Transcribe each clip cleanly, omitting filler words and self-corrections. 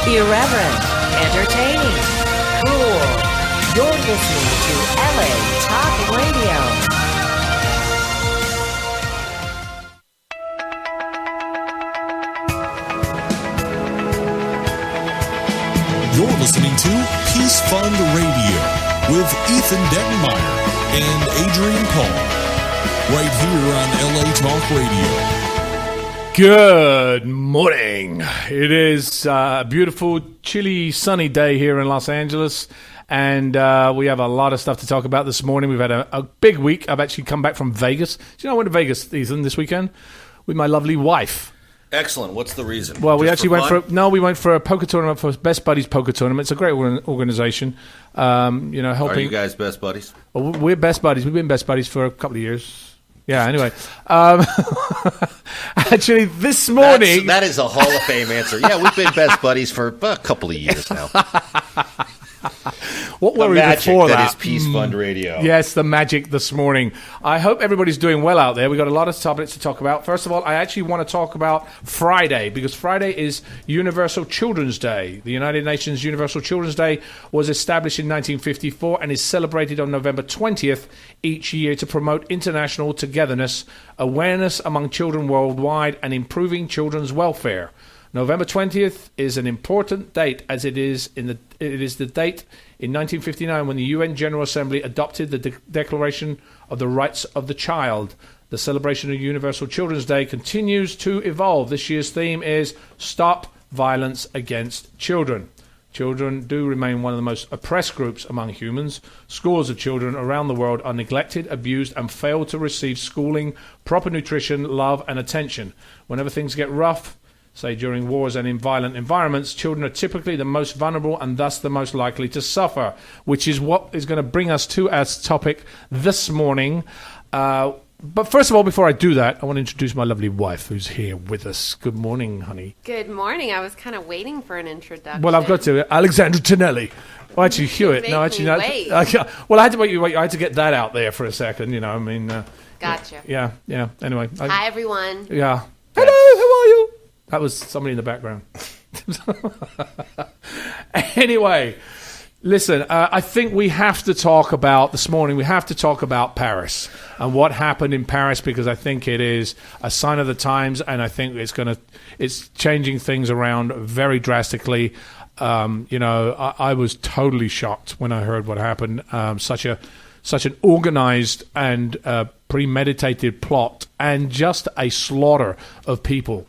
Irreverent, entertaining, cool. You're listening to LA Talk Radio. You're listening to Peace Fund Radio with Ethan Dettenmaier and Adrian Paul, right here on LA Talk Radio. Good morning. It is a beautiful, chilly, sunny day here in Los Angeles, and we have a lot of stuff to talk about this morning. We've had a big week. I've actually come back from Vegas. Do you know I went to Vegas, Ethan, this weekend with my lovely wife? Excellent. What's the reason? Well, we Just actually we went for a poker tournament, for Best Buddies Poker Tournament. It's a great organization. Helping. Are you guys best buddies? Well, we're best buddies. We've been best buddies for a couple of years. Yeah, anyway. Actually, this morning... That is a Hall of Fame answer. Yeah, we've been best buddies for a couple of years now. What were the we magic before that? That is Peace Fund Radio. Yes, the magic this morning. I hope everybody's doing well out there. We've got a lot of topics to talk about. First of all, I actually want to talk about Friday, because Friday is Universal Children's Day. The United Nations Universal Children's Day was established in 1954 and is celebrated on November 20th each year to promote international togetherness, awareness among children worldwide, and improving children's welfare. November 20th is an important date, as it is the date in 1959 when the UN General Assembly adopted the Declaration of the Rights of the Child. The celebration of Universal Children's Day continues to evolve. This year's theme is Stop Violence Against Children. Children do remain one of the most oppressed groups among humans. Scores of children around the world are neglected, abused, and fail to receive schooling, proper nutrition, love, and attention. Whenever things get rough, say during wars and in violent environments, children are typically the most vulnerable and thus the most likely to suffer, which is what is going to bring us to our topic this morning. But first of all, before I do that, I want to introduce my lovely wife who's here with us. Good morning, honey. Good morning. I was kind of waiting for an introduction. Well, I've got to. Alexandra Tonelli. Well, actually, Hewitt. No, actually, no. Well, I had to wait. I had to get that out there for a second. Gotcha. Yeah. Anyway. Hi, everyone. Yeah. Hello. How are you? That was somebody in the background. Anyway, listen, I think we have to talk about Paris and what happened in Paris, because I think it is a sign of the times, and I think it's changing things around very drastically. I was totally shocked when I heard what happened. Such an organized and premeditated plot, and just a slaughter of people.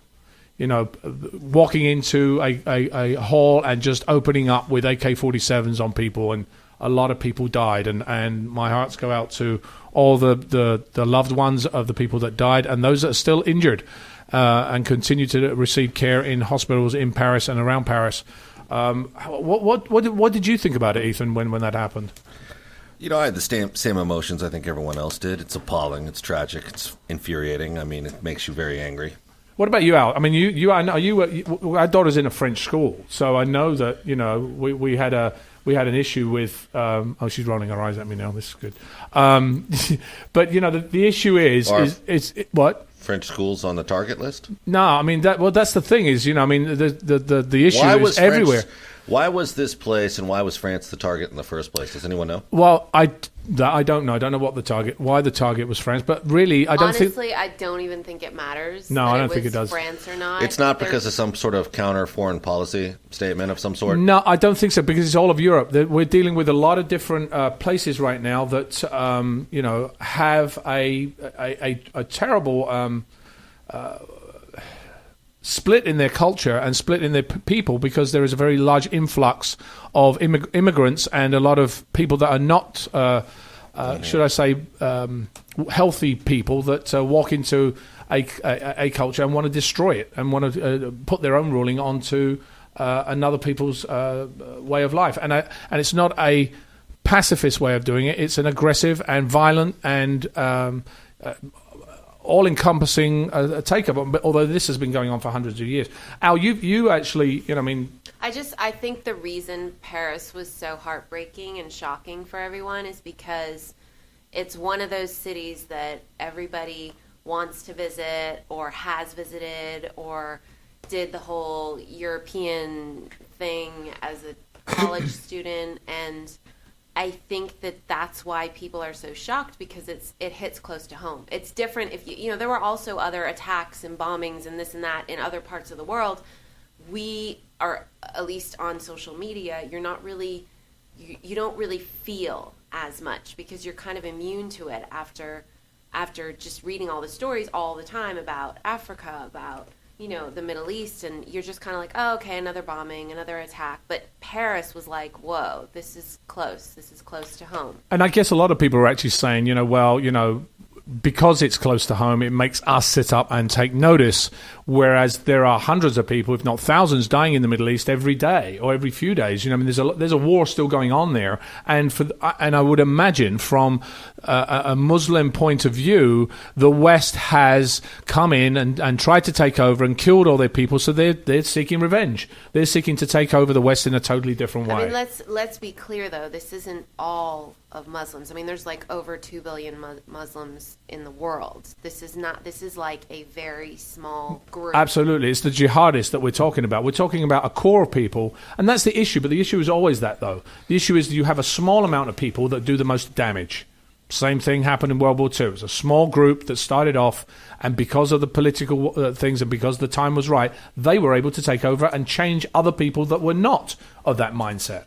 Walking into a hall and just opening up with AK-47s on people, and a lot of people died. And my hearts go out to all the loved ones of the people that died, and those that are still injured and continue to receive care in hospitals in Paris and around Paris. What did you think about it, Ethan, when that happened? I had the same emotions I think everyone else did. It's appalling. It's tragic. It's infuriating. I mean, it makes you very angry. What about you, Al? I mean, I know our daughter's in a French school, so I know that we had an issue with. She's rolling her eyes at me now. This is good. But the issue is what? French schools on the target list? No, I mean that's the thing is the issue is everywhere. Why was this place and why was France the target in the first place? Does anyone know? Well, I don't know. I don't know why the target was France, but really, I don't think... Honestly, I don't even think it matters. No, I don't think it does. France or not. It's not because of some sort of counter foreign policy statement of some sort? No, I don't think so, because it's all of Europe. We're dealing with a lot of different places right now that, have a terrible... split in their culture and split in their people, because there is a very large influx of immigrants and a lot of people that are not, should I say, healthy people that walk into a culture and want to destroy it and want to put their own ruling onto another people's way of life. And it's not a pacifist way of doing it. It's an aggressive and violent and all-encompassing takeover, but although this has been going on for hundreds of years. Al, you actually, I think the reason Paris was so heartbreaking and shocking for everyone is because it's one of those cities that everybody wants to visit or has visited, or did the whole European thing as a college student, and I think that that's why people are so shocked, because it hits close to home. It's different if you know, there were also other attacks and bombings and this and that in other parts of the world. We are, at least on social media, you're not really, you don't really feel as much because you're kind of immune to it after just reading all the stories all the time about Africa, about, you know, the Middle East, and you're just kind of like, oh, okay, another bombing, another attack. But Paris was like, whoa, this is close to home. And I guess a lot of people are actually saying, you know, well, you know, because it's close to home, it makes us sit up and take notice, whereas there are hundreds of people, if not thousands, dying in the Middle East every day or every few days. You know, I mean, there's a war still going on there, and I would imagine from a Muslim point of view, the West has come in and tried to take over and killed all their people, so they're seeking revenge. They're seeking to take over the West in a totally different way. I mean, let's be clear though, this isn't all of Muslims. I mean, there's like over 2 billion Muslims in the world. This is like a very small group. Absolutely. It's the jihadists that we're talking about. We're talking about a core of people, and that's the issue. But the issue is always that, though. The issue is that you have a small amount of people that do the most damage. Same thing happened in World War II. It was a small group that started off, and because of the political things and because the time was right, they were able to take over and change other people that were not of that mindset.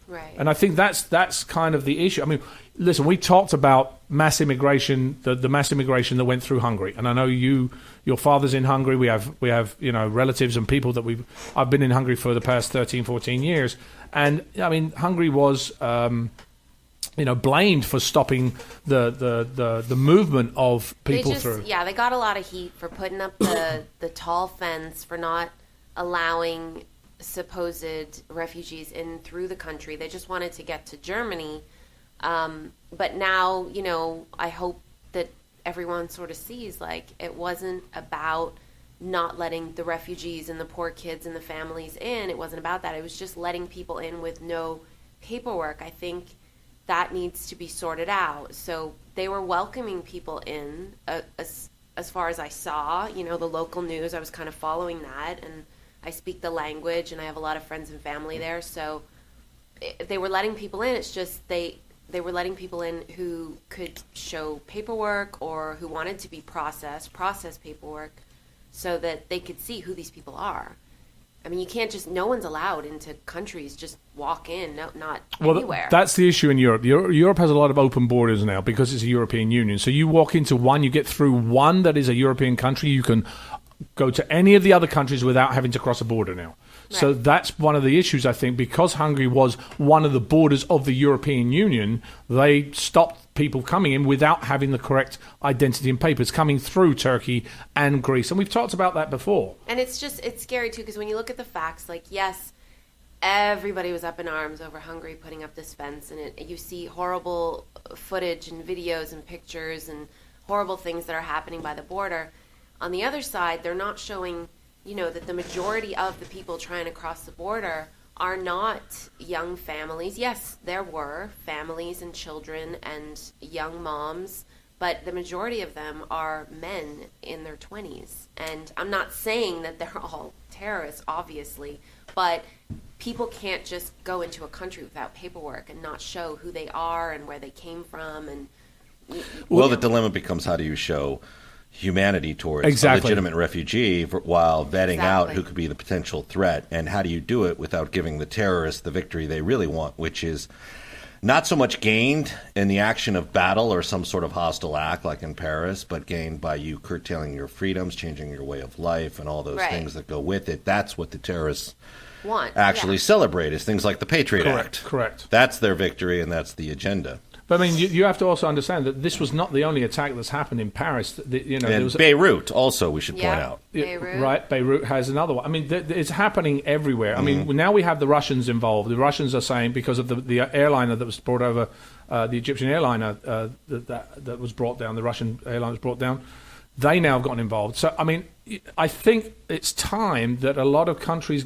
Right. And I think that's kind of the issue. I mean, listen, we talked about mass immigration, the mass immigration that went through Hungary, and I know your father's in Hungary. We have you know, relatives and people that I've been in Hungary for the past 13, 14 years, and I mean, Hungary was you know, blamed for stopping the movement of people through. Yeah, they got a lot of heat for putting up the tall fence, for not allowing supposed refugees in through the country. They just wanted to get to Germany. But now, you know, I hope that everyone sort of sees, like, it wasn't about not letting the refugees and the poor kids and the families in. It wasn't about that. It was just letting people in with no paperwork. I think that needs to be sorted out. So they were welcoming people in, as far as I saw, you know, the local news. I was kind of following that, and I speak the language, and I have a lot of friends and family there, so they were letting people in. It's just they were letting people in who could show paperwork or who wanted to be process paperwork, so that they could see who these people are. I mean, you can't just, no one's allowed into countries, just walk in, not anywhere. That's the issue in Europe. Europe has a lot of open borders now because it's a European Union. So you walk into one, you get through one that is a European country, you can go to any of the other countries without having to cross a border now. Right. So that's one of the issues, I think, because Hungary was one of the borders of the European Union, they stopped people coming in without having the correct identity and papers coming through Turkey and Greece. And we've talked about that before. And it's scary, too, because when you look at the facts, like, yes, everybody was up in arms over Hungary putting up this fence, and you see horrible footage and videos and pictures and horrible things that are happening by the border. On the other side, they're not showing, you know, that the majority of the people trying to cross the border are not young families. Yes, there were families and children and young moms, but the majority of them are men in their 20s. And I'm not saying that they're all terrorists, obviously, but people can't just go into a country without paperwork and not show who they are and where they came from. And well, the dilemma becomes, how do you show humanity towards a legitimate refugee while vetting out who could be the potential threat, and how do you do it without giving the terrorists the victory they really want, which is not so much gained in the action of battle or some sort of hostile act like in Paris, but gained by you curtailing your freedoms, changing your way of life, and all those things that go with it. That's what the terrorists actually celebrate, is things like the Patriot Act. Correct. That's their victory, and that's the agenda. But I mean, you have to also understand that this was not the only attack that's happened in Paris. You know, and Beirut also, we should point out. Beirut. Right, Beirut has another one. I mean, it's happening everywhere. I mean, now we have the Russians involved. The Russians are saying, because of the airliner that was brought over, the Egyptian airliner that was brought down, the Russian airline was brought down, they now have gotten involved. So, I mean, I think it's time that a lot of countries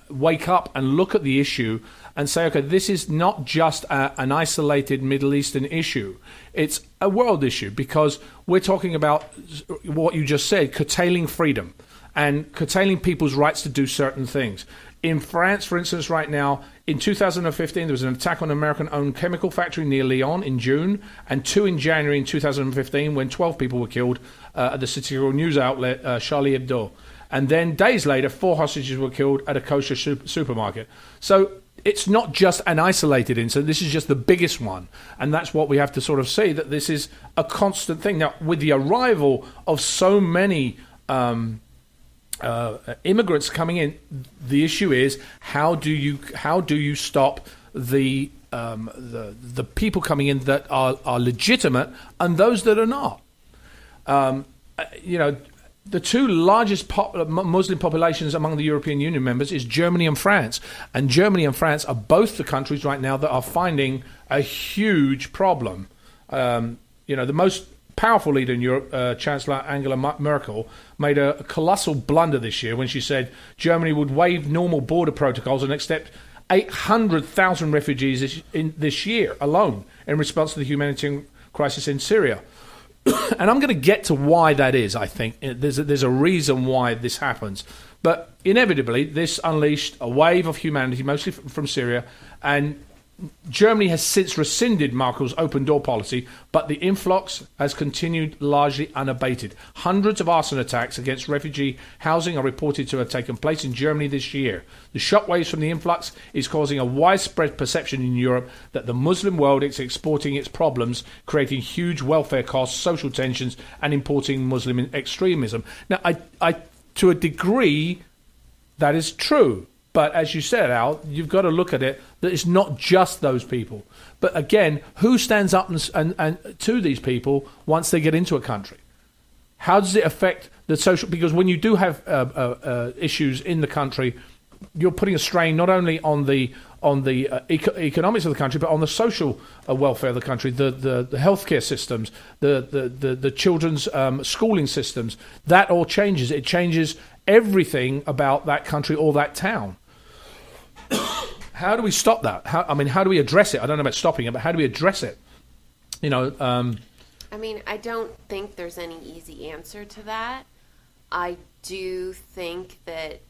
wake up and look at the issue and say, okay, this is not just an isolated Middle Eastern issue. It's a world issue, because we're talking about what you just said, curtailing freedom. and curtailing people's rights to do certain things. In France, for instance, right now, in 2015, there was an attack on an American-owned chemical factory near Lyon in June, and 2 in January in 2015 when 12 people were killed at the satirical news outlet Charlie Hebdo. And then days later, 4 hostages were killed at a kosher supermarket. So it's not just an isolated incident. This is just the biggest one. And that's what we have to sort of see, that this is a constant thing. Now, with the arrival of so many immigrants coming in, the issue is how do you stop the people coming in that are legitimate and those that are not? The 2 largest Muslim populations among the European Union members is Germany and France. And Germany and France are both the countries right now that are finding a huge problem. The most powerful leader in Europe, Chancellor Angela Merkel, made a colossal blunder this year when she said Germany would waive normal border protocols and accept 800,000 refugees this year alone in response to the humanitarian crisis in Syria. And I'm going to get to why that is, I think. There's a reason why this happens. But inevitably, this unleashed a wave of humanity, mostly from Syria, and Germany has since rescinded Merkel's open door policy, but the influx has continued largely unabated. Hundreds of arson attacks against refugee housing are reported to have taken place in Germany this year. The shockwaves from the influx is causing a widespread perception in Europe that the Muslim world is exporting its problems, creating huge welfare costs, social tensions, and importing Muslim extremism. Now, I to a degree, that is true. But as you said, Al, you've got to look at it that it's not just those people. But again, who stands up and to these people once they get into a country? How does it affect the social? Because when you do have issues in the country, you're putting a strain not only on the economics of the country, but on the social welfare of the country, the healthcare systems, the children's schooling systems. That all changes. It changes everything about that country or that town. How do we stop that? How do we address it? I don't know about stopping it, but how do we address it? I don't think there's any easy answer to that. I do think that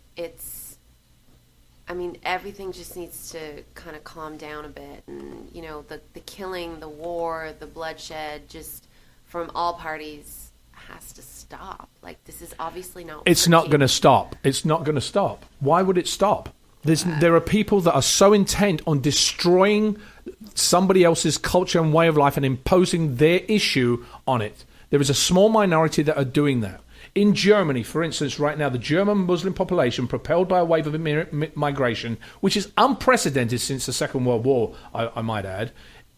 everything just needs to kind of calm down a bit. And, the killing, the war, the bloodshed, just from all parties has to stop. Like, this is obviously not working. It's not going to stop. It's not going to stop. Why would it stop? There are people that are so intent on destroying somebody else's culture and way of life and imposing their issue on it. There is a small minority that are doing that. In Germany, for instance, right now, the German Muslim population, propelled by a wave of migration, which is unprecedented since the Second World War, I might add,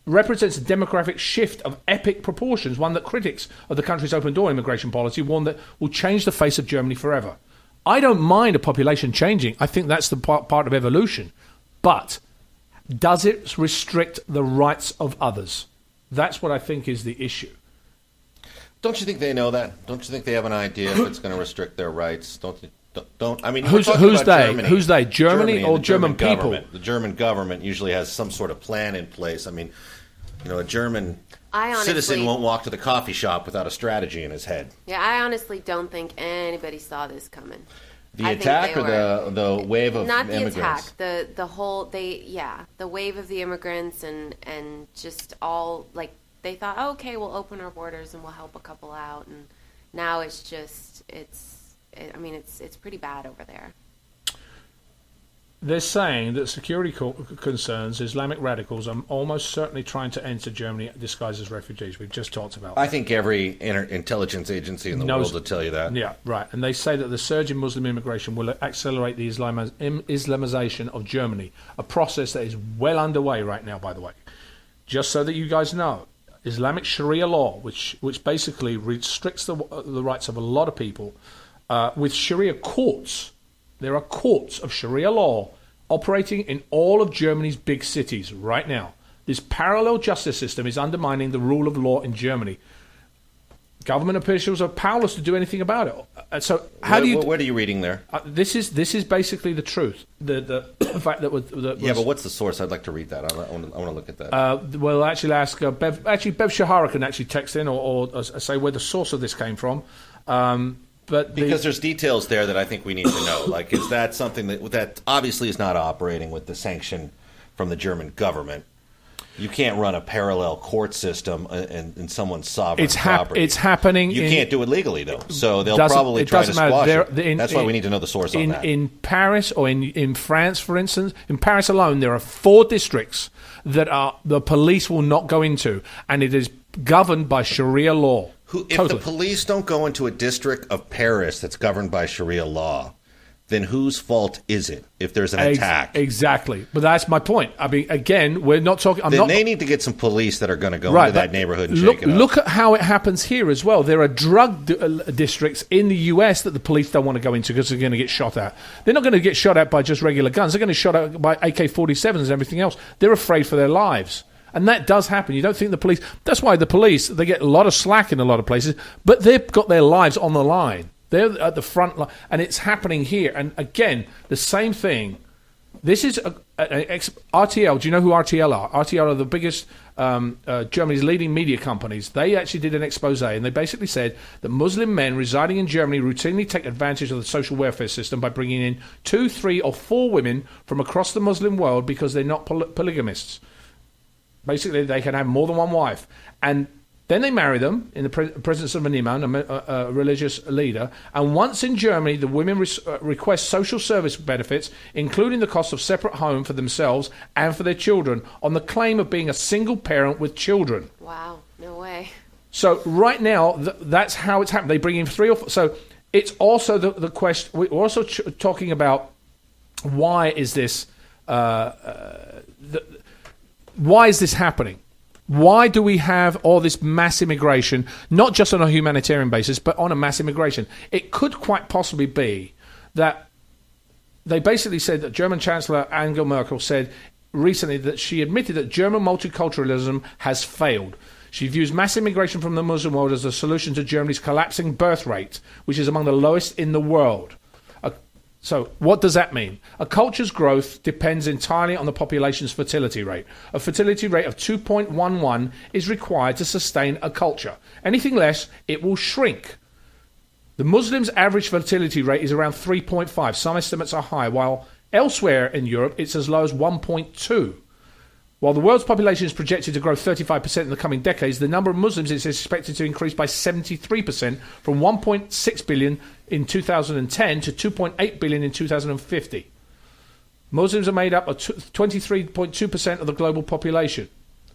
represents a demographic shift of epic proportions, one that critics of the country's open-door immigration policy warn that will change the face of Germany forever. I don't mind a population changing. I think that's the part of evolution. But does it restrict the rights of others? That's what I think is the issue. Don't you think they know that? Don't you think they have an idea if it's going to restrict their rights? Who's they? Germany. Who's they? Germany or German people? Government. The German government usually has some sort of plan in place. A German citizen won't walk to the coffee shop without a strategy in his head. Yeah, I honestly don't think anybody saw this coming. The attack or the wave of immigrants? Not the attack. The wave of the immigrants and just all, like, they thought, okay, we'll open our borders and we'll help a couple out. And now it's just, it's pretty bad over there. They're saying that security concerns, Islamic radicals are almost certainly trying to enter Germany disguised as refugees. We've just talked about that. I think every intelligence agency in the world will tell you that. Yeah, right. And they say that the surge in Muslim immigration will accelerate the Islamization of Germany, a process that is well underway right now, by the way. Just so that you guys know, Islamic Sharia law, which basically restricts the rights of a lot of people, with Sharia courts. There are courts of Sharia law operating in all of Germany's big cities right now. This parallel justice system is undermining the rule of law in Germany. Government officials are powerless to do anything about it. So how do you? What are you reading there? This is basically the truth. The fact that was. Yeah, but what's the source? I'd like to read that. I want to look at that. Well, actually, ask Bev. Actually, Bev Shahara can actually text in or say where the source of this came from. because there's details there that I think we need to know. Like, is that something that obviously is not operating with the sanction from the German government? You can't run a parallel court system in someone's sovereign property. It's happening. You can't do it legally, though. So they'll probably try to squash it. That's why we need to know the source on that. In Paris or in France, for instance, in Paris alone, there are 4 districts that the police will not go into, and it is governed by Sharia law. If the police don't go into a district of Paris that's governed by Sharia law, then whose fault is it if there's an attack? Exactly. But that's my point. I mean, again, we're not talking... They need to get some police that are going to go into that neighborhood and shake it up. Look at how it happens here as well. There are drug districts in the U.S. that the police don't want to go into because they're going to get shot at. They're not going to get shot at by just regular guns. They're going to get shot at by AK-47s and everything else. They're afraid for their lives. And that does happen. You don't think the police... That's why the police, they get a lot of slack in a lot of places, but they've got their lives on the line. They're at the front line, and it's happening here. And again, the same thing. This is RTL. Do you know who RTL are? RTL are the biggest, Germany's leading media companies. They actually did an expose, and they basically said that Muslim men residing in Germany routinely take advantage of the social welfare system by bringing in 2, 3, or 4 women from across the Muslim world because they're not polygamists. Basically, they can have more than one wife. And then they marry them in the presence of an imam, a religious leader. And once in Germany, the women request social service benefits, including the cost of separate home for themselves and for their children, on the claim of being a single parent with children. Wow, no way. So right now, that's how it's happened. They bring in 3 or 4. So it's also the question. We're also talking about why is this? Why is this happening? Why do we have all this mass immigration, not just on a humanitarian basis, but on a mass immigration? It could quite possibly be that they basically said that German Chancellor Angela Merkel said recently that she admitted that German multiculturalism has failed. She views mass immigration from the Muslim world as a solution to Germany's collapsing birth rate, which is among the lowest in the world. So what does that mean? A culture's growth depends entirely on the population's fertility rate. A fertility rate of 2.11 is required to sustain a culture. Anything less, it will shrink. The Muslims' average fertility rate is around 3.5. Some estimates are high, while elsewhere in Europe it's as low as 1.2. While the world's population is projected to grow 35% in the coming decades, the number of Muslims is expected to increase by 73% from 1.6 billion in 2010 to 2.8 billion in 2050. Muslims are made up of 23.2% of the global population.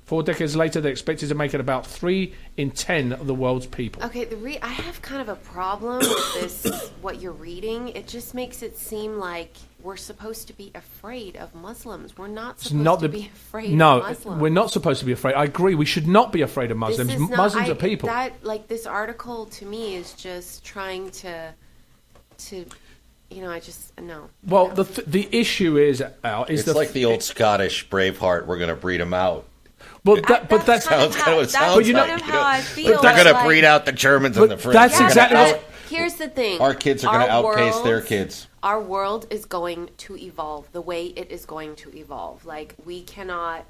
4 decades later, they're expected to make it about 3 in 10 of the world's people. Okay, I have kind of a problem with this, what you're reading. It just makes it seem like we're supposed to be afraid of Muslims. We're not supposed to be afraid of Muslims. No, we're not supposed to be afraid. I agree. We should not be afraid of Muslims. Muslims are people. This article, to me, is just trying to I just, no. Well, the issue is, Al, it's like the old Scottish Braveheart, we're going to breed them out. But that's kind of how it sounds. But how I feel. They're going to breed out the Germans and the French. That's exactly. Here's the thing: our kids are going to outpace their kids. Our world is going to evolve the way it is going to evolve. Like, we cannot,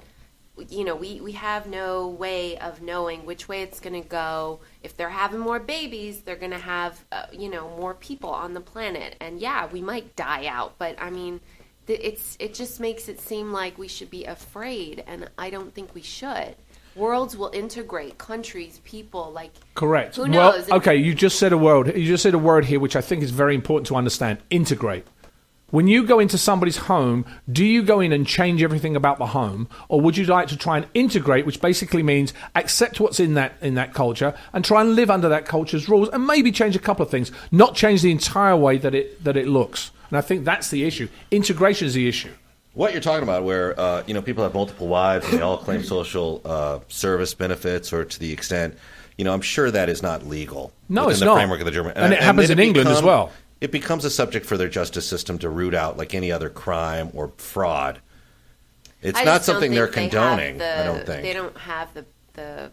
we have no way of knowing which way it's going to go. If they're having more babies, they're going to have, more people on the planet. And yeah, we might die out, but I mean, it just makes it seem like we should be afraid, and I don't think we should. Worlds will integrate, countries, people, like, correct. Who knows? Well, okay, you just said a word. You just said a word here which I think is very important to understand. Integrate. When you go into somebody's home, do you go in and change everything about the home, or would you like to try and integrate, which basically means accept what's in that culture and try and live under that culture's rules and maybe change a couple of things, not change the entire way that it looks. And I think that's the issue. Integration is the issue. What you're talking about, where people have multiple wives and they all claim social service benefits, or to the extent, I'm sure that is not legal. No, it's not. Within the framework of the German, and it happens in England as well. It becomes a subject for their justice system to root out, like any other crime or fraud. It's not something they're condoning. I don't think they don't have the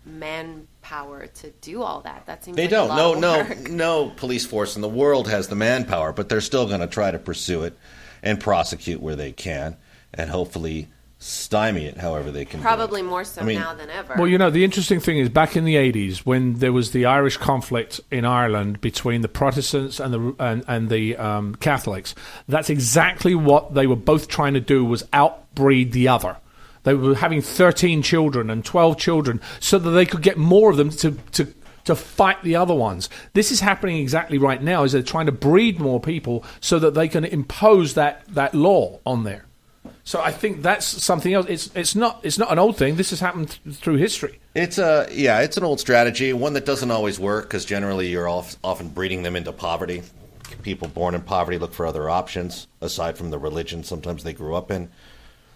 manpower to do all that. That seems they like don't. A lot of work. No police force in the world has the manpower, but they're still going to try to pursue it and prosecute where they can, and hopefully stymie it however they can. Probably more so now than ever. Well, the interesting thing is back in the 80s when there was the Irish conflict in Ireland between the Protestants and the Catholics, that's exactly what they were both trying to do, was outbreed the other. They were having 13 children and 12 children so that they could get more of them to fight the other ones. This is happening exactly right now, is they're trying to breed more people so that they can impose that law on there. So I think that's something else. It's not an old thing. This has happened through history. It's an old strategy, one that doesn't always work because generally you're often breeding them into poverty. People born in poverty look for other options aside from the religion sometimes they grew up in.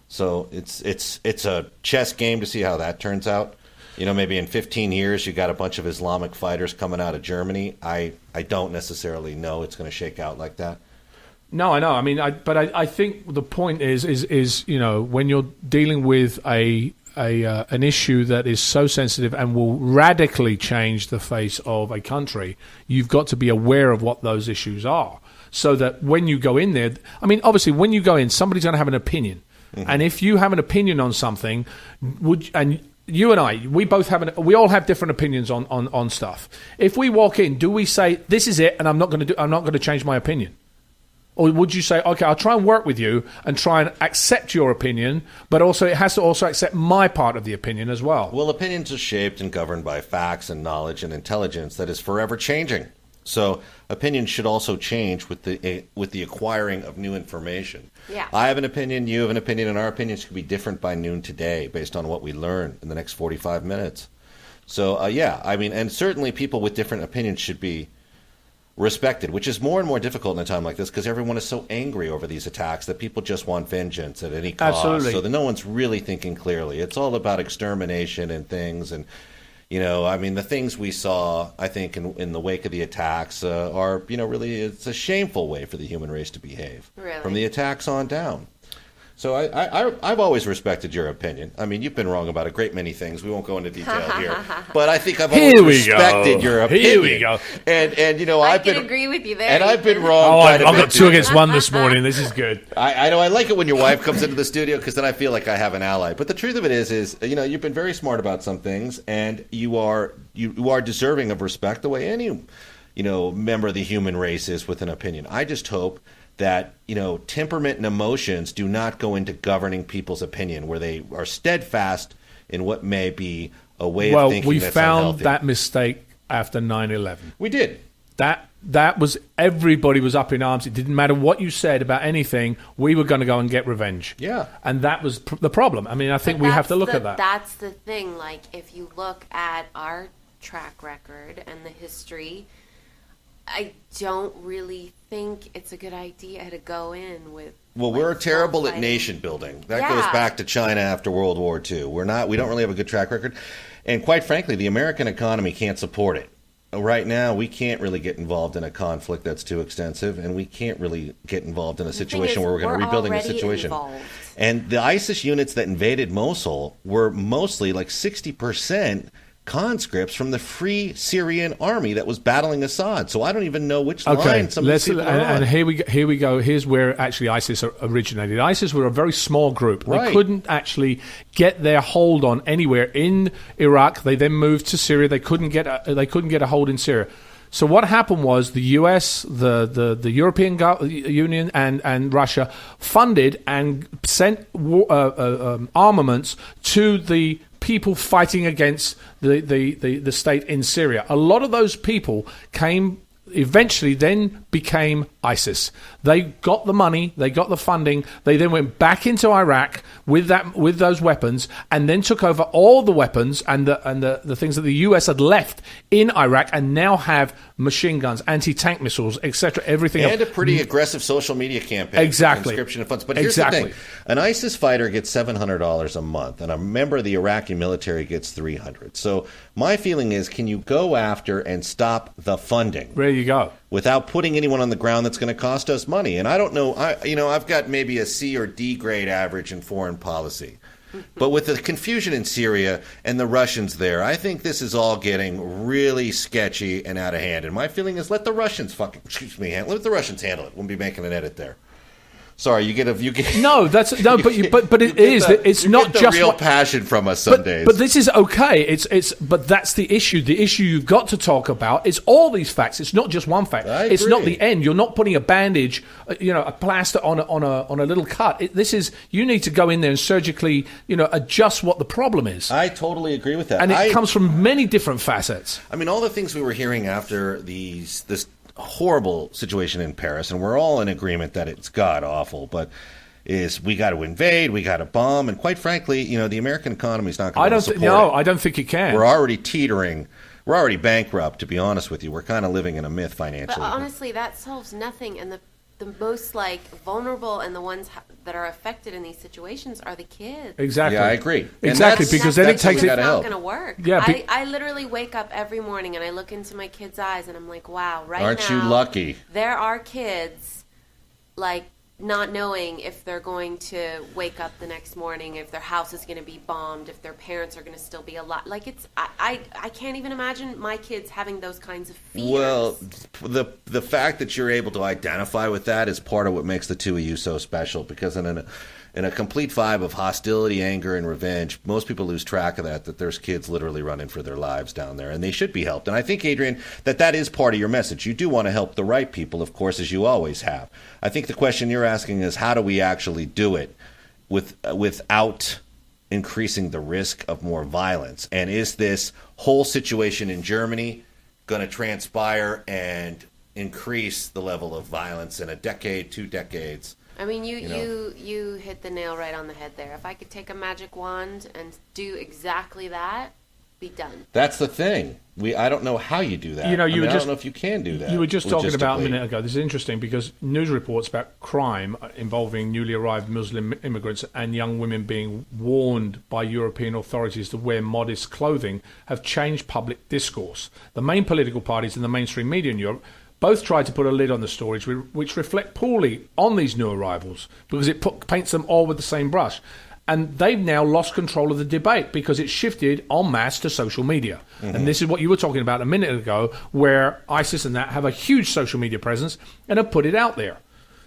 So it's a chess game to see how that turns out. Maybe in 15 years you got a bunch of Islamic fighters coming out of Germany. I don't necessarily know it's going to shake out like that. No, I know. I mean, I think the point is when you're dealing with an issue that is so sensitive and will radically change the face of a country, you've got to be aware of what those issues are, so that when you go in there, I mean, obviously, when you go in, somebody's going to have an opinion, and if you have an opinion on something, you and I, we all have different opinions on stuff. If we walk in, do we say this is it, and I'm not going to change my opinion? Or would you say, okay, I'll try and work with you and try and accept your opinion, but also it has to also accept my part of the opinion as well? Well, opinions are shaped and governed by facts and knowledge and intelligence that is forever changing. So opinions should also change with the acquiring of new information. Yeah. I have an opinion, you have an opinion, and our opinions could be different by noon today based on what we learn in the next 45 minutes. So, and certainly people with different opinions should be respected, which is more and more difficult in a time like this because everyone is so angry over these attacks that people just want vengeance at any cost. Absolutely. So that no one's really thinking clearly. It's all about extermination and things. And, the things we saw, I think, in the wake of the attacks are, really, it's a shameful way for the human race to behave. Really? From the attacks on down. So I've always respected your opinion. I mean, you've been wrong about a great many things. We won't go into detail here, but I think I've always respected your opinion. Here we go. And I can agree with you there. And I've been wrong. Oh, I've got 2 against 1 this morning. This is good. I know. I like it when your wife comes into the studio because then I feel like I have an ally. But the truth of it is you've been very smart about some things, and you are deserving of respect the way any member of the human race is with an opinion. I just hope that temperament and emotions do not go into governing people's opinion, where they are steadfast in what may be a way of thinking that's unhealthy. Well, we found that mistake after 9/11. We did. That was, everybody was up in arms. It didn't matter what you said about anything. We were going to go and get revenge. Yeah. And that was the problem. I mean, I think we have to look at that. That's the thing. Like, if you look at our track record and the history, I don't really think it's a good idea to go in with. Well, we're terrible at nation building. That goes back to China after World War II. We don't really have a good track record. And quite frankly, the American economy can't support it. Right now, we can't really get involved in a conflict that's too extensive, and we can't really get involved in a situation where we're going to rebuilding the situation. Involved. And the ISIS units that invaded Mosul were mostly like 60% conscripts from the Free Syrian Army that was battling Assad. So I don't even know which line some of these people are on. And here we go. Here's where actually ISIS originated. ISIS were a very small group. They Right. couldn't actually get their hold on anywhere in Iraq. They then moved to Syria. They couldn't get a hold in Syria. So what happened was the U.S., the European Union, and Russia funded and sent armaments to the people fighting against the state in Syria. A lot of those people eventually then became ISIS. They got the money, they got the funding, they then went back into Iraq with those weapons, and then took over all the weapons and the things that the US had left in Iraq, and now have machine guns, anti-tank missiles, etc. Everything and else. A pretty aggressive social media campaign. Exactly. Conscription of funds. But here's the thing: an ISIS fighter gets $700 a month, and a member of the Iraqi military gets $300. So my feeling is, can you go after and stop the funding? There you go. Without putting anyone on the ground that's going to cost us money. And I don't know, I've got maybe a C or D grade average in foreign policy. But with the confusion in Syria and the Russians there, I think this is all getting really sketchy and out of hand. And my feeling is let the Russians handle it. We'll be making an edit there. Sorry, you get no. That's no, but it is. It's not the just real passion from us Sundays. But this is okay. But that's the issue. The issue you've got to talk about is all these facts. It's not just one fact. It's not the end. You're not putting a bandage, a plaster on a little cut. You need to go in there and surgically, adjust what the problem is. I totally agree with that. And it comes from many different facets. I mean, all the things we were hearing after this horrible situation in Paris, and we're all in agreement that it's god awful, but is we got to invade, we got to bomb, and quite frankly, the American economy is not going to support it. No, I don't think it can. We're already teetering. We're already bankrupt, to be honest with you. We're kind of living in a myth financially. But honestly, that solves nothing, and the most vulnerable and the ones that are affected in these situations are the kids. Exactly. Yeah, I agree. Exactly, because then it takes it. It's not going to work. Yeah, I literally wake up every morning and I look into my kids' eyes and I'm like, wow, aren't you lucky? There are kids not knowing if they're going to wake up the next morning, if their house is going to be bombed, if their parents are going to still be alive. I can't even imagine my kids having those kinds of fears. Well, the fact that you're able to identify with that is part of what makes the two of you so special, because in a complete vibe of hostility, anger, and revenge, most people lose track of that there's kids literally running for their lives down there, and they should be helped. And I think, Adrian, that is part of your message. You do want to help the right people, of course, as you always have. I think the question you're asking is, how do we actually do it without increasing the risk of more violence? And is this whole situation in Germany going to transpire and increase the level of violence in a decade, 2 decades? I mean, you hit the nail right on the head there. If I could take a magic wand and do exactly that, be done. That's the thing. I don't know how you do that. I don't know if you can do that. You were just talking about a minute ago. This is interesting because news reports about crime involving newly arrived Muslim immigrants and young women being warned by European authorities to wear modest clothing have changed public discourse. The main political parties and the mainstream media in Europe both tried to put a lid on the stories, which reflect poorly on these new arrivals because it paints them all with the same brush. And they've now lost control of the debate because it's shifted en masse to social media. Mm-hmm. And this is what you were talking about a minute ago, where ISIS and that have a huge social media presence and have put it out there.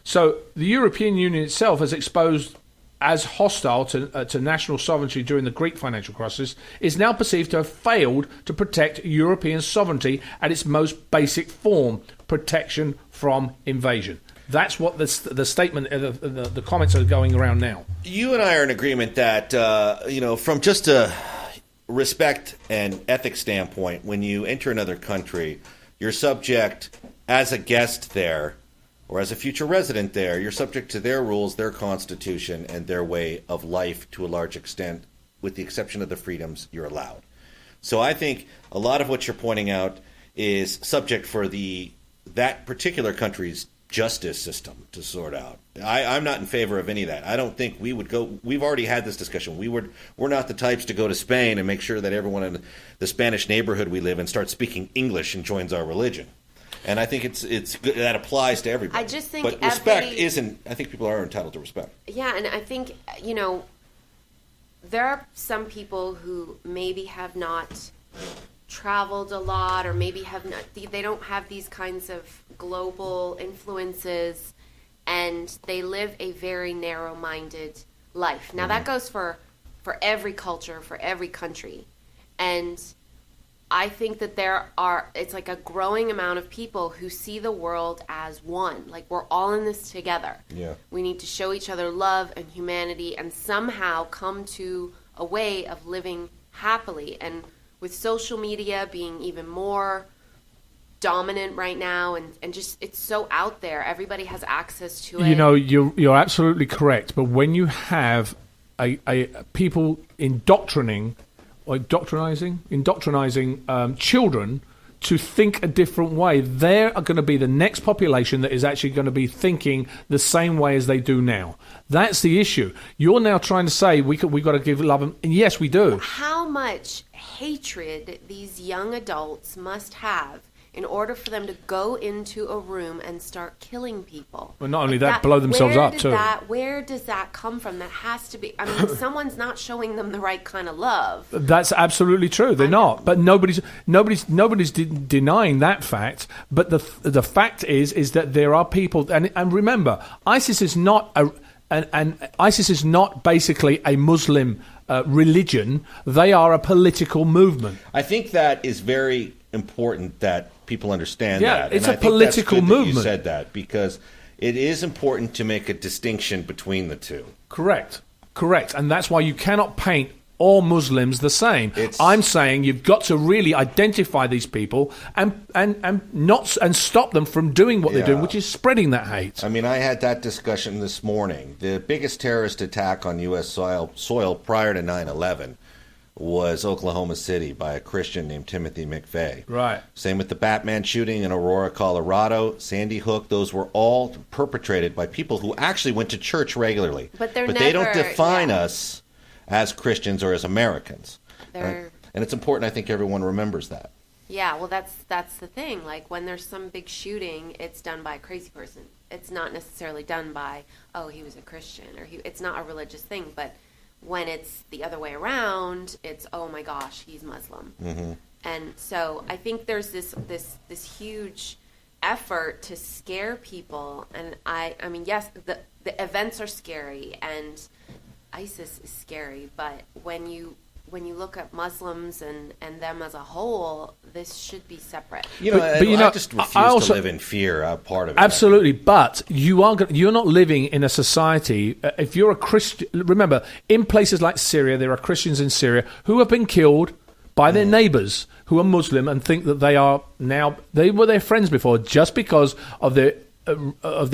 So the European Union itself has exposed as hostile to national sovereignty during the Greek financial crisis, is now perceived to have failed to protect European sovereignty at its most basic form, protection from invasion. That's what the statement, the comments are going around now. You and I are in agreement that, from just a respect and ethics standpoint, when you enter another country, you're subject, as a guest there, or as a future resident there, you're subject to their rules, their constitution, and their way of life to a large extent, with the exception of the freedoms you're allowed. So I think a lot of what you're pointing out is subject for that particular country's justice system to sort out. I'm not in favor of any of that. I don't think we would go. We've already had this discussion. We're not the types to go to Spain and make sure that everyone in the Spanish neighborhood we live in starts speaking English and joins our religion. And I think it's good, that applies to everybody. I just think, but respect isn't. I think people are entitled to respect. Yeah, and I think there are some people who maybe have not traveled a lot, or maybe they don't have these kinds of global influences, and they live a very narrow-minded life. Now that goes for every culture, for every country, and I think that it's like a growing amount of people who see the world as one. Like, we're all in this together. Yeah. We need to show each other love and humanity and somehow come to a way of living happily. And with social media being even more dominant right now, and just it's so out there, everybody has access to it. You're absolutely correct. But when you have a people indoctrinizing children to think a different way, they're going to be the next population that is actually going to be thinking the same way as they do now. That's the issue. You're now trying to say we've got to give love, and yes, we do. How much hatred these young adults must have in order for them to go into a room and start killing people. Well, not only that, blow themselves up too. Where does that come from? That has to be. I mean, someone's not showing them the right kind of love. That's absolutely true. They're not. But nobody's denying that fact. But the fact is that there are people, and remember, ISIS is not ISIS is not basically a Muslim religion. They are a political movement. I think that is very important that people understand that. It's and a political movement. You said that because it is important to make a distinction between the two. Correct. And that's why you cannot paint all Muslims the same. I'm saying you've got to really identify these people and stop them from doing what they're doing, which is spreading that hate. I mean, I had that discussion this morning. The biggest terrorist attack on U.S. soil prior to 9/11 was Oklahoma City by a Christian named Timothy McVeigh. Right. Same with the Batman shooting in Aurora, Colorado, Sandy Hook. Those were all perpetrated by people who actually went to church regularly. But they don't define us as Christians or as Americans. Right? And it's important, I think, everyone remembers that. Yeah, well, that's the thing. Like, when there's some big shooting, it's done by a crazy person. It's not necessarily done by, he was a Christian, or it's not a religious thing, but when it's the other way around, it's, oh my gosh, he's Muslim. Mm-hmm. And so I think there's this huge effort to scare people. And I mean, yes, the events are scary and ISIS is scary, but when you look at Muslims and them as a whole, this should be separate. I just refuse to live in fear. I'm part of it. Absolutely, but you're not living in a society. If you're a Christian, remember, in places like Syria, there are Christians in Syria who have been killed by their neighbors who are Muslim and think that they were their friends before, just because of their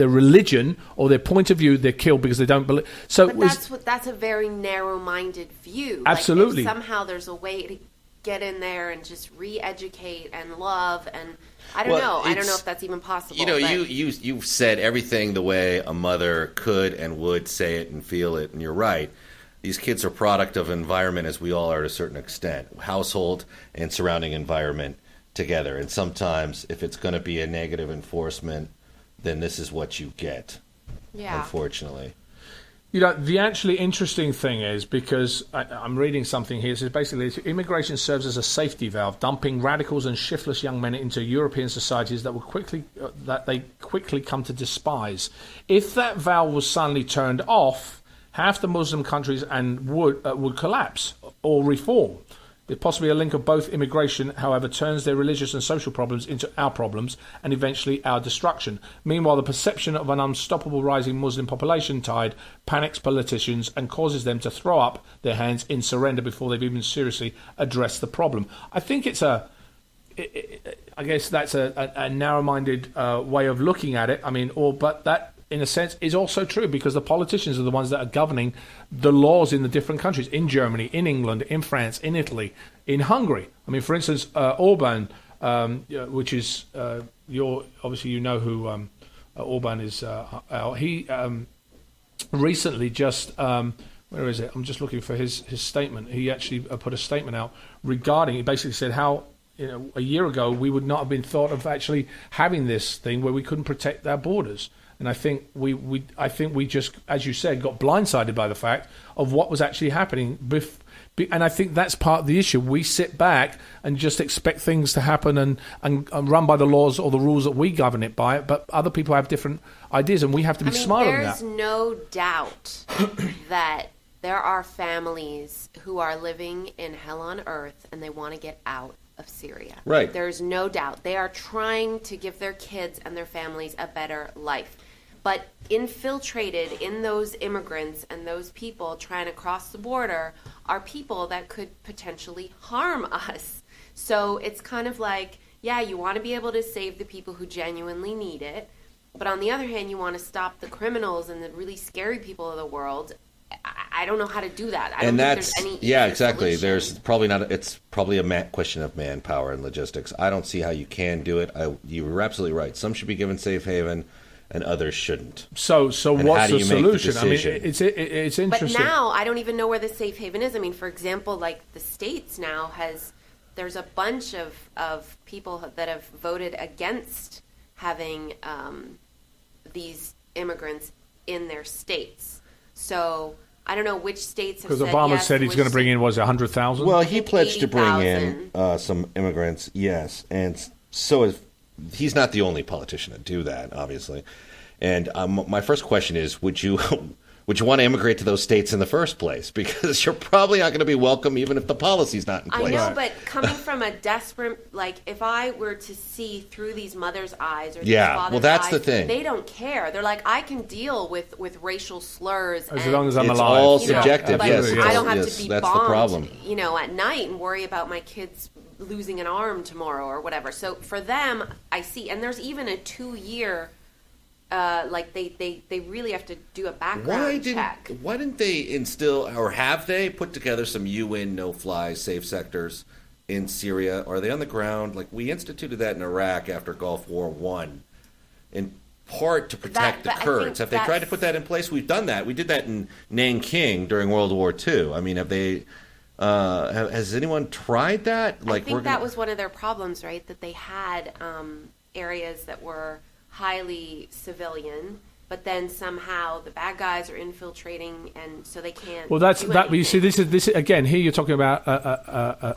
religion or their point of view. They're killed because they don't believe. So that's a very narrow-minded view. Absolutely. Like, if somehow there's a way to get in there and just re-educate and love, and I don't know if that's even possible. You've said everything the way a mother could and would say it and feel it, and you're right. These kids are product of environment, as we all are to a certain extent, household and surrounding environment together. And sometimes, if it's going to be a negative enforcement, then this is what you get, unfortunately. The actually interesting thing is, because I'm reading something here, it says basically immigration serves as a safety valve, dumping radicals and shiftless young men into European societies that they quickly come to despise. If that valve was suddenly turned off, half the Muslim countries would collapse or reform. There's possibly a link of both. Immigration, however, turns their religious and social problems into our problems and eventually our destruction. Meanwhile, the perception of an unstoppable rising Muslim population tide panics politicians and causes them to throw up their hands in surrender before they've even seriously addressed the problem. I think I guess that's a narrow-minded way of looking at it. I mean, but that, in a sense, is also true, because the politicians are the ones that are governing the laws in the different countries, in Germany, in England, in France, in Italy, in Hungary. I mean, for instance, Orban, which is obviously you know who Orban is. He recently just where is it? I'm just looking for his statement. He actually put a statement out regarding. He basically said how a year ago we would not have been thought of actually having this thing where we couldn't protect our borders. And I think we just, as you said, got blindsided by the fact of what was actually happening. And I think that's part of the issue. We sit back and just expect things to happen and run by the laws or the rules that we govern it by. But other people have different ideas, and we have to be smart on that. There's no doubt that there are families who are living in hell on earth and they want to get out of Syria. Right. There's no doubt. They are trying to give their kids and their families a better life. But infiltrated in those immigrants and those people trying to cross the border are people that could potentially harm us. So it's kind of like, you want to be able to save the people who genuinely need it. But on the other hand, you want to stop the criminals and the really scary people of the world. I don't know how to do that. I don't think there's any exactly. solution. There's probably not. It's probably a question of manpower and logistics. I don't see how you can do it. You were absolutely right. Some should be given safe haven, and others shouldn't. So what's the solution? I mean, it's interesting. But now I don't even know where the safe haven is. I mean, for example, like the States now has there's a bunch of people that have voted against having these immigrants in their states. So I don't know which states have said because Obama yes, said he's going to bring in 100,000. Well, he pledged to bring 80,000. in some immigrants, yes, and so he's not the only politician to do that, obviously. And my first question is, would you want to immigrate to those states in the first place? Because you're probably not going to be welcome even if the policy's not in place. I know, but coming from a desperate, like, if I were to see through these mothers' eyes or these fathers' that's eyes, the thing. They don't care. They're like, I can deal with racial slurs. As long as I'm it's alive. all you know, subjective, but yes. I don't have yes, to be that's bombed, the problem. at night and worry about my kids losing an arm tomorrow or whatever. So for them, I see, and there's even a 2-year. They really have to do a background check. Why didn't they instill, or have they put together some UN no-fly safe sectors in Syria? Are they on the ground? Like, we instituted that in Iraq after Gulf War I, in part to protect the Kurds. Have they tried to put that in place? We've done that. We did that in Nanking during World War II. I mean, have they? Has anyone tried that? I think that was one of their problems, right? That they had areas that were highly civilian, but then somehow the bad guys are infiltrating, and so they can't. Well, that's do that. You see, anything. this is again here. You're talking about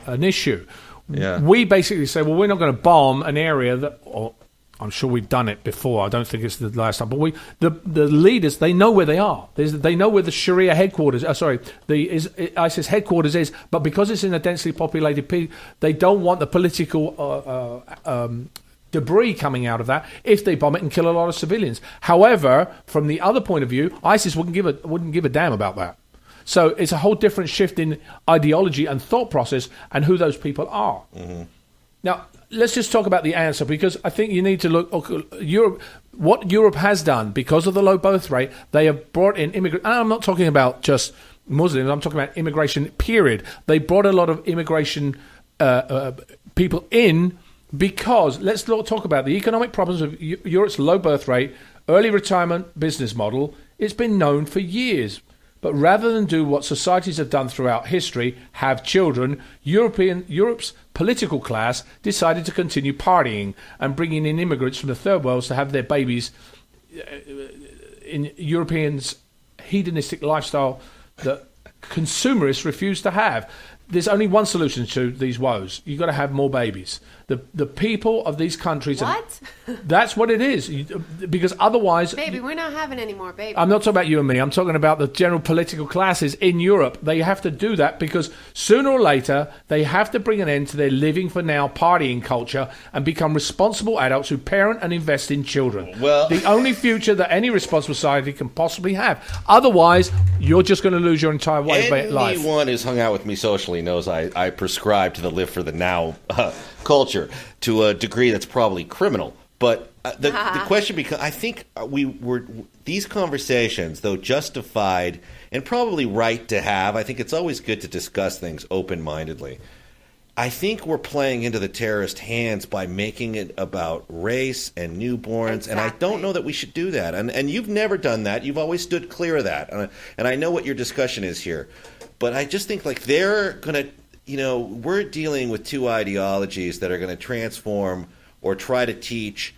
an issue. Yeah. We basically say, well, we're not going to bomb an area that. Or I'm sure we've done it before. I don't think it's the last time. But the leaders, they know where they are. They know where the Sharia headquarters. The ISIS headquarters is. But because it's in a densely populated, they don't want the political. Debris coming out of that if they bomb it and kill a lot of civilians. However, from the other point of view, ISIS wouldn't give a damn about that. So it's a whole different shift in ideology and thought process and who those people are. Mm-hmm. Now, let's just talk about the answer, because I think you need to look. Europe, what Europe has done because of the low birth rate, they have brought in immigrants. And I'm not talking about just Muslims. I'm talking about immigration. Period. They brought a lot of immigration people in. Because let's talk about the economic problems of Europe's low birth rate, early retirement business model. It's been known for years. But rather than do what societies have done throughout history, have children, Europe's political class decided to continue partying and bringing in immigrants from the third world to have their babies in Europeans' hedonistic lifestyle that consumerists refuse to have. There's only one solution to these woes. You've got to have more babies. The people of these countries... What? That's what it is. Because otherwise... Baby, we're not having any more babies. I'm not talking about you and me. I'm talking about the general political classes in Europe. They have to do that because sooner or later, they have to bring an end to their living for now partying culture and become responsible adults who parent and invest in children. Well, the only future that any responsible society can possibly have. Otherwise, you're just going to lose your entire way of life. Anyone who's hung out with me socially knows I prescribe to the live for the now culture to a degree that's probably criminal. But the question becomes, I think these conversations, though justified and probably right to have, I think it's always good to discuss things open-mindedly. I think we're playing into the terrorist hands by making it about race and newborns, exactly. And I don't know that we should do that. And you've never done that. You've always stood clear of that. And I know what your discussion is here. But I just think like they're going to, we're dealing with two ideologies that are going to transform or try to teach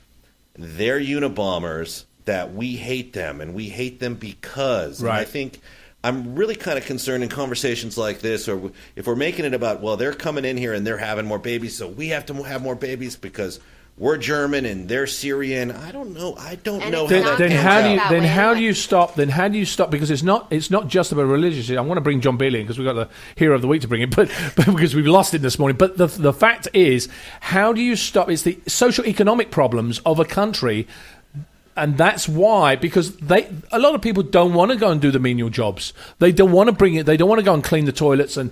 their Unabombers that we hate them, and we hate them because. Right. And I think I'm really kind of concerned in conversations like this, or if we're making it about, well, they're coming in here and they're having more babies, so we have to have more babies because we're German and they're Syrian. I don't know. How do you stop? Because it's not just about religious. I want to bring John Bailey in because we've got the hero of the week to bring in, but because we've lost him this morning. But the fact is, how do you stop? It's the social economic problems of a country. And that's why, because a lot of people don't want to go and do the menial jobs. They don't want to bring it. They don't want to go and clean the toilets and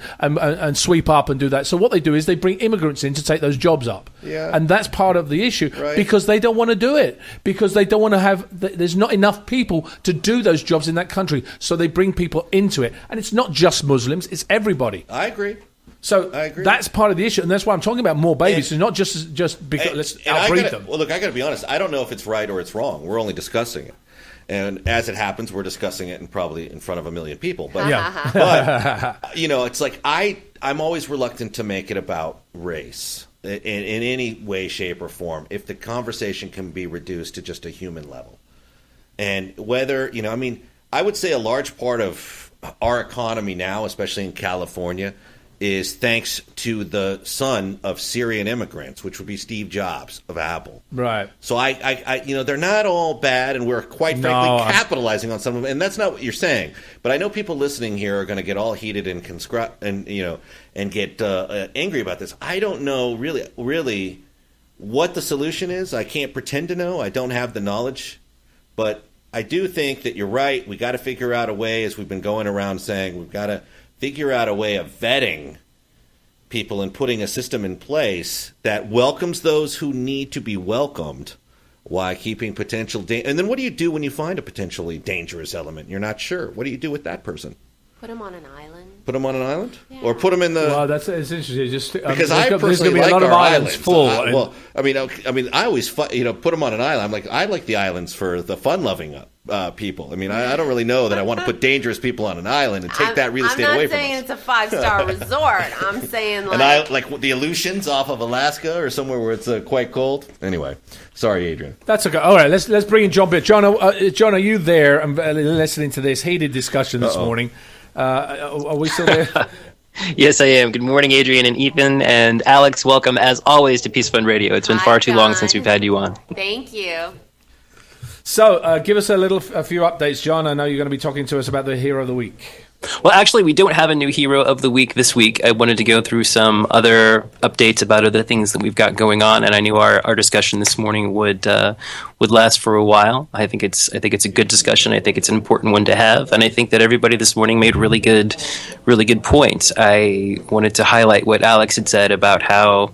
sweep up and do that. So what they do is they bring immigrants in to take those jobs up. Yeah. And that's part of the issue, right. Because they don't want to do it, because they don't want to have. There's not enough people to do those jobs in that country. So they bring people into it, and it's not just Muslims; it's everybody. I agree. So that's part of the issue, and that's why I'm talking about more babies. It's not just because let's outbreed them. Well, look, I got to be honest. I don't know if it's right or it's wrong. We're only discussing it. And as it happens, we're discussing it probably in front of 1 million people. But, it's like I'm always reluctant to make it about race in any way, shape, or form if the conversation can be reduced to just a human level. And whether, I would say a large part of our economy now, especially in California, is thanks to the son of Syrian immigrants, which would be Steve Jobs of Apple. Right. So they're not all bad, and we're quite frankly capitalizing on some of them. And that's not what you're saying. But I know people listening here are going to get all heated and get angry about this. I don't know really what the solution is. I can't pretend to know. I don't have the knowledge, but I do think that you're right. We got to figure out a way, as we've been going around saying, we've got to figure out a way of vetting people and putting a system in place that welcomes those who need to be welcomed while keeping potential and then what do you do when you find a potentially dangerous element? You're not sure. What do you do with that person? Put them on an island. Put them on an island? Yeah. Or put them in the... Well, it's interesting. Because I personally like a lot of islands full. I always put them on an island. I like the islands for the fun-loving people. I don't really know that I want to put dangerous people on an island and take that real estate away from us. I'm not saying it's a 5-star resort. I'm saying and I like the Aleutians off of Alaska or somewhere where it's quite cold. Anyway, sorry, Adrian. That's okay. All right, let's bring in John Bitt. John, are you there and listening to this heated discussion this morning? Are we still there? Yes, I am. Good morning, Adrian and Ethan and Alex. Welcome, as always, to Peace Fund Radio. It's been far too long since we've had you on. Thank you. So, give us a few updates, John. I know you're going to be talking to us about the Hero of the Week. Well, actually, we don't have a new Hero of the Week this week. I wanted to go through some other updates about other things that we've got going on, and I knew our discussion this morning would last for a while. I think it's a good discussion. I think it's an important one to have, and I think that everybody this morning made really good points. I wanted to highlight what Alex had said about how,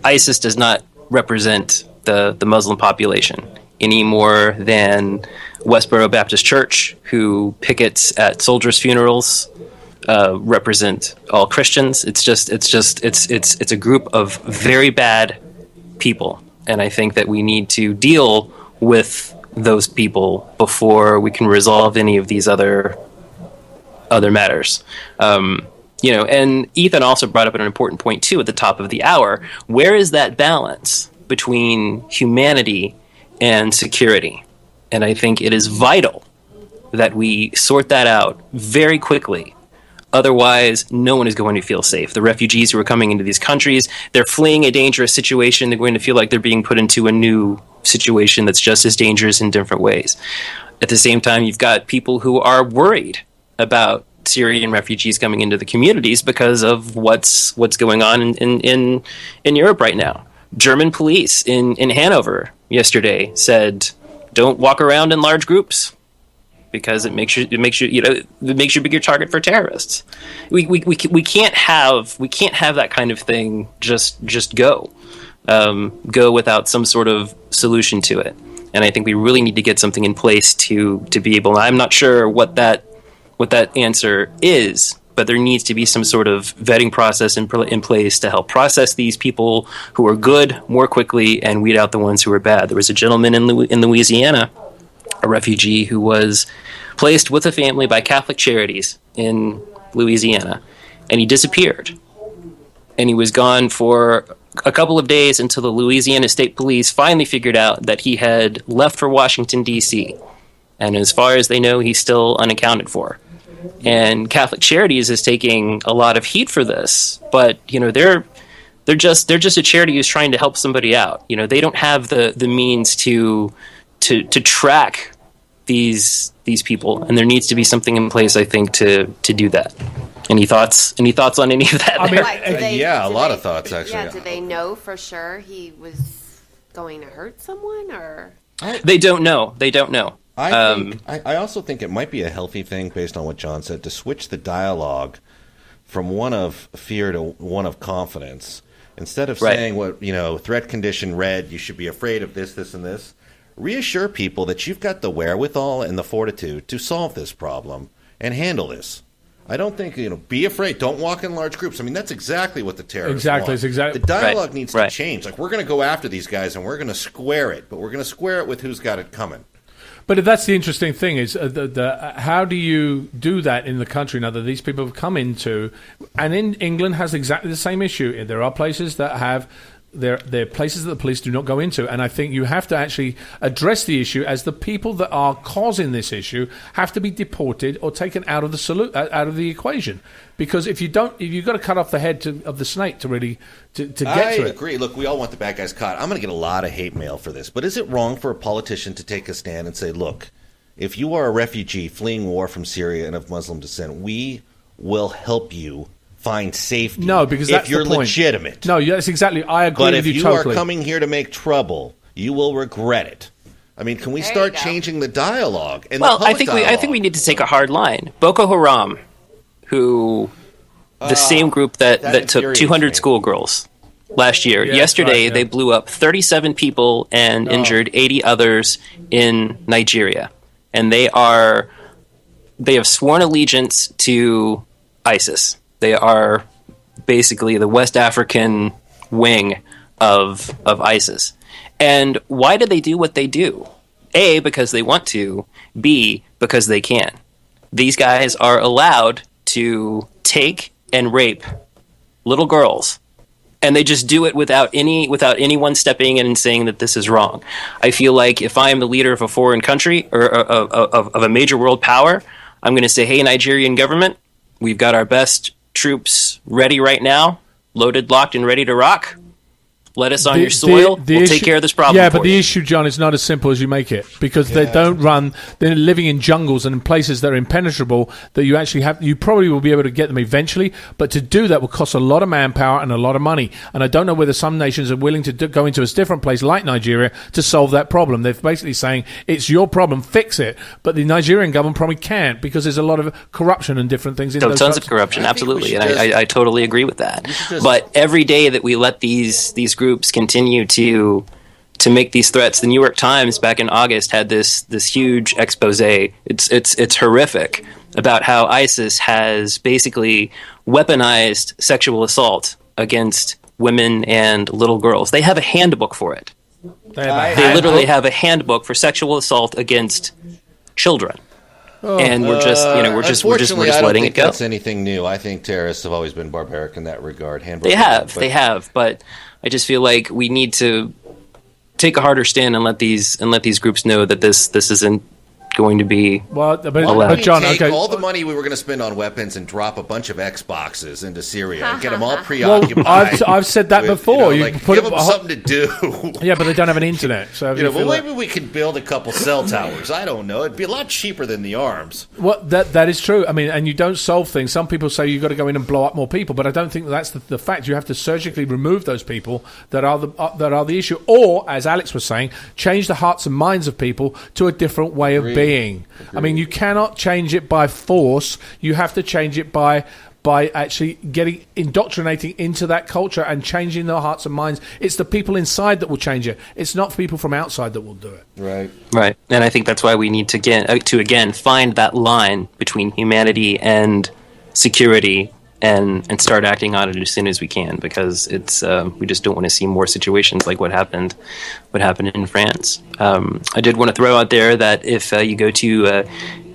ISIS does not represent the Muslim population any more than Westboro Baptist Church, who pickets at soldiers' funerals, represent all Christians. It's a group of very bad people, and I think that we need to deal with those people before we can resolve any of these other matters. And Ethan also brought up an important point too at the top of the hour. Where is that balance between humanity and security? And I think it is vital that we sort that out very quickly. Otherwise, no one is going to feel safe. The refugees who are coming into these countries, they're fleeing a dangerous situation. They're going to feel like they're being put into a new situation that's just as dangerous in different ways. At the same time, you've got people who are worried about Syrian refugees coming into the communities because of what's going on in Europe right now. German police in Hanover yesterday said, don't walk around in large groups because it makes you a bigger target for terrorists. We can't have that kind of thing just go without some sort of solution to it. And I think we really need to get something in place to be able. I'm not sure what that answer is, but there needs to be some sort of vetting process in place to help process these people who are good more quickly and weed out the ones who are bad. There was a gentleman in Louisiana, a refugee, who was placed with a family by Catholic Charities in Louisiana, and he disappeared. And he was gone for a couple of days until the Louisiana State Police finally figured out that he had left for Washington, D.C., and as far as they know, he's still unaccounted for. And Catholic Charities is taking a lot of heat for this, but they're just a charity who's trying to help somebody out. They don't have the means to track these people, and there needs to be something in place, I think, to do that. Any thoughts on any of that? A lot of thoughts actually. Yeah, do they know for sure he was going to hurt someone, or they don't know? I also think it might be a healthy thing, based on what John said, to switch the dialogue from one of fear to one of confidence. Instead of saying threat condition red, you should be afraid of this, this, and this. Reassure people that you've got the wherewithal and the fortitude to solve this problem and handle this. I don't think, be afraid. Don't walk in large groups. That's exactly what the terrorists want. It's exactly. The dialogue needs to change. Like, we're going to go after these guys and we're going to square it, but we're going to square it with who's got it coming. But that's the interesting thing is how do you do that in the country now that these people have come into, and in England has exactly the same issue. There are places that have there are places that the police do not go into, and I think you have to actually address the issue as the people that are causing this issue have to be deported or taken out of the equation. Because if you don't, you've got to cut off the head of the snake to really to get to it. I agree. Look, we all want the bad guys caught. I'm going to get a lot of hate mail for this, but is it wrong for a politician to take a stand and say, look, if you are a refugee fleeing war from Syria and of Muslim descent, we will help you find safety. No, because that's if you're the point. legitimate. No, yes, exactly. I agree with you totally. But if you are coming here to make trouble, you will regret it. I mean, can we start changing the dialogue? And I think we need to take a hard line. Boko Haram, the same group that took 200 schoolgirls last year. Yesterday, they blew up 37 people and injured 80 others in Nigeria, and they have sworn allegiance to ISIS. They are basically the West African wing of ISIS. And why do they do what they do? A, because they want to. B, because they can. These guys are allowed to take and rape little girls, and they just do it without anyone stepping in and saying that this is wrong. I feel like if I am the leader of a foreign country or of a major world power, I'm going to say, hey, Nigerian government, we've got our best troops ready right now, loaded, locked, and ready to rock. Let us on your soil. We'll take care of this problem. Yeah, but the issue, John, is not as simple as you make it, because they don't run. They're living in jungles and in places that are impenetrable. That you actually have. You probably will be able to get them eventually, but to do that will cost a lot of manpower and a lot of money. And I don't know whether some nations are willing to go into a different place like Nigeria to solve that problem. They're basically saying it's your problem, fix it. But the Nigerian government probably can't, because there's a lot of corruption and different things. Tons of corruption, absolutely, and I totally agree with that. But every day that we let these groups continue to make these threats. The New York Times back in August had this huge expose. It's horrific about how ISIS has basically weaponized sexual assault against women and little girls. They have a handbook for it. They literally have a handbook for sexual assault against children. And we're just letting it go. That's anything new. I think terrorists have always been barbaric in that regard. They have, but I just feel like we need to take a harder stand and let these groups know that this isn't going to be but John, take all the money we were going to spend on weapons and drop a bunch of Xboxes into Syria and get them all preoccupied. I've said that before. Give them something to do. Yeah, but they don't have an internet. So maybe we could build a couple cell towers. I don't know. It'd be a lot cheaper than the arms. Well, that is true. I mean, and you don't solve things. Some people say you've got to go in and blow up more people, but I don't think that's the fact. You have to surgically remove those people that are the issue, or, as Alex was saying, change the hearts and minds of people to a different way of being. Agreed. I mean, you cannot change it by force. You have to change it by actually indoctrinating into that culture and changing their hearts and minds. It's the people inside that will change it. It's not people from outside that will do it. Right. And I think that's why we need to again find that line between humanity and security and start acting on it as soon as we can, because it's we just don't want to see more situations like what happened in France. I did want to throw out there that if you go to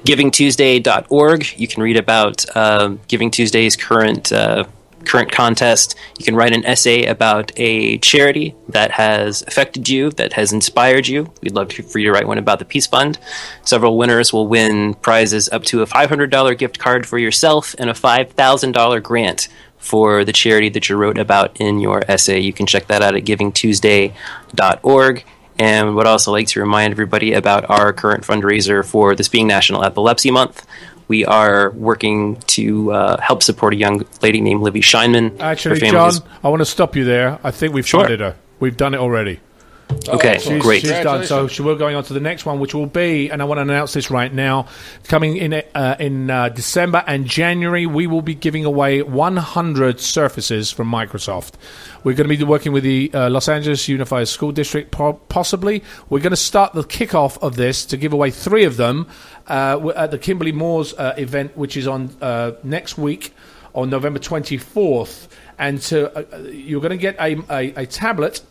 givingtuesday.org, you can read about Giving Tuesday's current contest. You can write an essay about a charity that has affected you, that has inspired you. We'd love for you to write one about the Peace Fund. Several winners will win prizes up to a $500 gift card for yourself and a $5,000 grant for the charity that you wrote about in your essay. You can check that out at givingtuesday.org. And would also like to remind everybody about our current fundraiser for this being National Epilepsy Month. We are working to help support a young lady named Livy Scheinman. Actually, John, I want to stop you there. I think we've funded her. We've done it already. Okay, great. She's done. So we're going on to the next one, which will be, and I want to announce this right now, coming in December and January, we will be giving away 100 Surfaces from Microsoft. We're going to be working with the Los Angeles Unified School District, possibly. We're going to start the kickoff of this to give away 3 of them at the Kimberly Moore's event, which is on next week on November 24th. And you're going to get a tablet.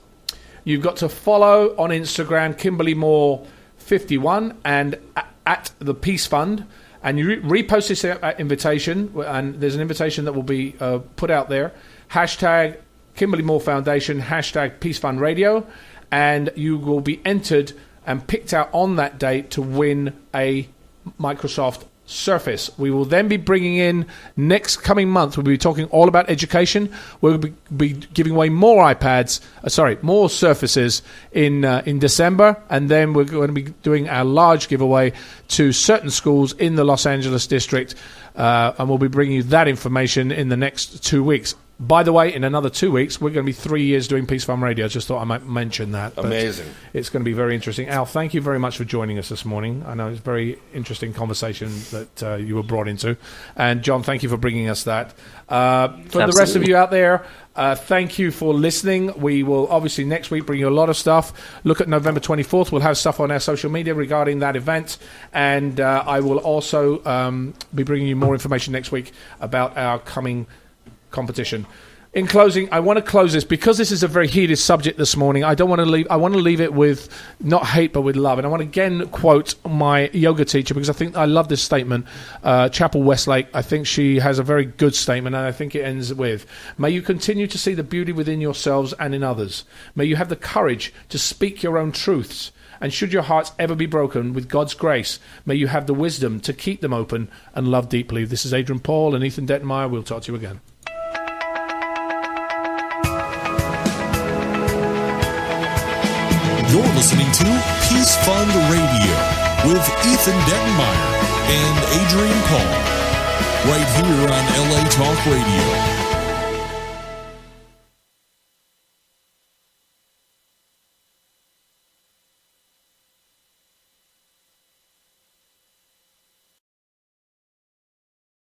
You've got to follow on Instagram Kimberly Moore 51 and at the Peace Fund. And you repost this invitation, and there's an invitation that will be put out there. Hashtag Kimberly Moore Foundation, hashtag Peace Fund Radio, and you will be entered and picked out on that date to win a Microsoft Surface. We will then be bringing in next coming month. We'll be talking all about education. We'll be giving away more more Surfaces in December, and then we're going to be doing our large giveaway to certain schools in the Los Angeles district, and we'll be bringing you that information in the next 2 weeks. By the way, in another 2 weeks, we're going to be 3 years doing Peace Farm Radio. I just thought I might mention that. Amazing. It's going to be very interesting. Al, thank you very much for joining us this morning. I know it's a very interesting conversation that you were brought into. And, John, thank you for bringing us that. For Absolutely. The rest of you out there, thank you for listening. We will obviously next week bring you a lot of stuff. Look at November 24th. We'll have stuff on our social media regarding that event. And I will also be bringing you more information next week about our coming competition. In closing, I want to close this because this is a very heated subject this morning. I want to leave it with not hate but with love. And I want to again quote my yoga teacher because I think I love this statement. Chapel Westlake, I think she has a very good statement, and I think it ends with, may you continue to see the beauty within yourselves and in others. May you have the courage to speak your own truths. And should your hearts ever be broken, with God's grace, may you have the wisdom to keep them open and love deeply. This is Adrian Paul and Ethan Dettenmaier. We'll talk to you again. You're listening to Peace Fund Radio with Ethan Dettenmaier and Adrian Paul, right here on LA Talk Radio.